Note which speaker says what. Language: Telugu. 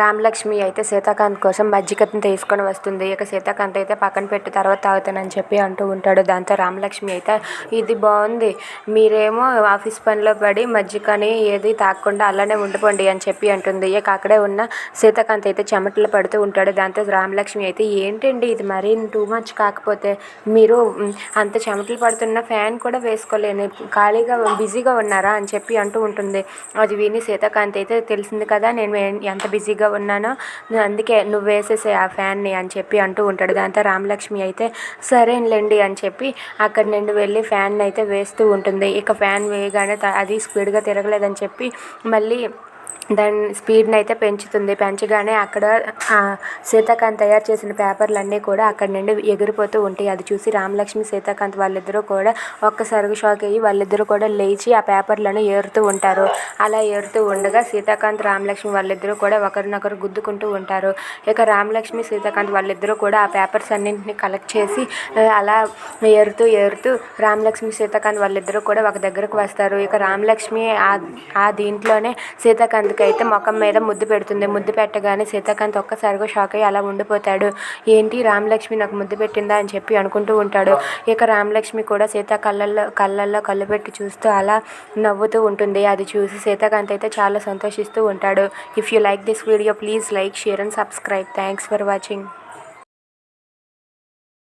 Speaker 1: రామలక్ష్మి అయితే సీతాకాంత్ కోసం మజ్జిగని తీసుకొని వస్తుంది. ఇక సీతాకాంత్ అయితే పక్కన పెట్టి తర్వాత తాగుతానని చెప్పి అంటూ ఉంటాడు. దాంతో రామలక్ష్మి అయితే ఇది బాగుంది, మీరేమో ఆఫీస్ పనిలో పడి మజ్జిగని ఏది తాగకుండా అలానే ఉండిపోండి అని చెప్పి అంటుంది. ఇక అక్కడే ఉన్న సీతాకాంత్ అయితే చెమటలు పడుతూ ఉంటాడు. దాంతో రామలక్ష్మి అయితే ఏంటండి ఇది మరీ టూ మచ్, కాకపోతే మీరు అంత చెమటలు పడుతున్న ఫ్యాన్ కూడా వేసుకోలేని ఖాళీగా బిజీగా ఉన్నారా అని చెప్పి అంటూ ఉంటుంది. అది విని సీతాకాంత్ అయితే తెలిసింది కదా నేను ఎంత బిజీగా ఉన్నానో, అందుకే నువ్వు వేసేసే ఆ ఫ్యాన్ని అని చెప్పి అంటూ ఉంటాడు. దాంతో రామలక్ష్మి అయితే సరేలేండి అని చెప్పి అక్కడి నుండి వెళ్ళి ఫ్యాన్ అయితే వేస్తూ ఉంటుంది. ఇక ఫ్యాన్ వేయగానే అది స్పీడ్గా తిరగలేదని చెప్పి మళ్ళీ దాని స్పీడ్ని అయితే పెంచగానే అక్కడ సీతాకాంత్ తయారు చేసిన పేపర్లన్నీ కూడా అక్కడి నుండి ఎగిరిపోతూ ఉంటాయి. అది చూసి రామలక్ష్మి సీతాకాంత్ వాళ్ళిద్దరూ కూడా ఒక్కసారిగా షాక్ అయ్యి వాళ్ళిద్దరూ కూడా లేచి ఆ పేపర్లను ఏరుతూ ఉంటారు. అలా ఏరుతూ ఉండగా సీతాకాంత్ రామలక్ష్మి వాళ్ళిద్దరూ కూడా ఒకరినొకరు గుద్దుకుంటూ ఉంటారు. ఇక రామలక్ష్మి సీతాకాంత్ వాళ్ళిద్దరూ కూడా ఆ పేపర్స్ అన్నింటినీ కలెక్ట్ చేసి అలా ఏరుతూ రామలక్ష్మి సీతాకాంత్ వాళ్ళిద్దరూ కూడా ఒక దగ్గరకు వస్తారు. ఇక రామలక్ష్మి ఆ దీంట్లోనే సీతాకాంత్ అయితే ముఖం మీద ముద్దు పెడుతుంది. ముద్దు పెట్టగానే సీతాకాంత్ ఒక్కసారిగా షాక్ అయ్యి అలా ఉండిపోతాడు. ఏంటి రామలక్ష్మి నాకు ముద్దు పెట్టిందా అని చెప్పి అనుకుంటూ ఉంటాడు. ఇక రామలక్ష్మి కూడా సీత కళ్ళల్లో కళ్ళు పెట్టి చూస్తూ అలా నవ్వుతూ ఉంటుంది. అది చూసి సీతాకాంత్ అయితే చాలా సంతోషిస్తూ ఉంటాడు. If you like this video please like, share and subscribe. Thanks for watching.